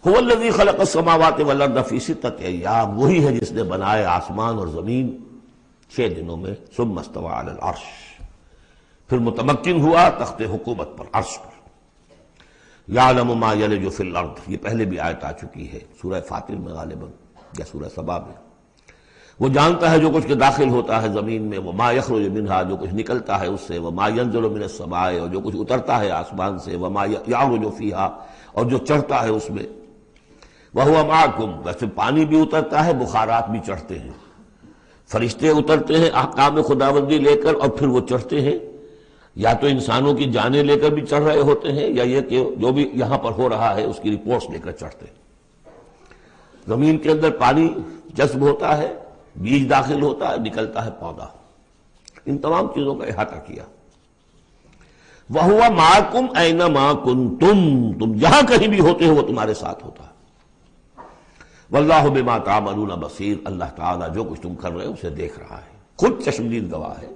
هو الذی خلق السماوات والارض فی ستۃ ایام، وہی ہے جس نے بنائے آسمان اور زمین 6 دنوں میں، ثم استوى علی العرش، پھر متمکن ہوا تخت حکومت پر، عرش پر۔ یعلم ما یلج فی الارض، یہ پہلے بھی آیت آ چکی ہے سورہ فاطر میں غالباً یا سورہ سبا میں۔ وہ جانتا ہے جو کچھ کے داخل ہوتا ہے زمین میں، وما یخرج منہا، جو کچھ نکلتا ہے اس سے، وما ینزل من السماء، اور جو کچھ اترتا ہے آسمان سے، وما یعرج فیہا، اور جو چڑھتا ہے اس میں، وہو معکم، ویسے پانی بھی اترتا ہے، بخارات بھی چڑھتے ہیں، فرشتے اترتے ہیں احکام خداوندی لے کر، اور پھر وہ چڑھتے ہیں، یا تو انسانوں کی جانیں لے کر بھی چڑھ رہے ہوتے ہیں، یا یہ کہ جو بھی یہاں پر ہو رہا ہے اس کی رپورٹس لے کر چڑھتے ہیں۔ زمین کے اندر پانی جذب ہوتا ہے، بیج داخل ہوتا ہے، نکلتا ہے پودا، ان تمام چیزوں کا احاطہ کیا۔ وَهُوَ مَعَكُمْ أَيْنَمَا كُنْتُمْ، تم جہاں کہیں بھی ہوتے ہو وہ تمہارے ساتھ ہوتا ہے۔ وَاللَّهُ بِمَا تَعْمَلُونَ بَصِيرٌ، اللہ تعالیٰ جو کچھ تم کر رہے ہو اسے دیکھ رہا ہے، خود چشمدید گواہ ہے۔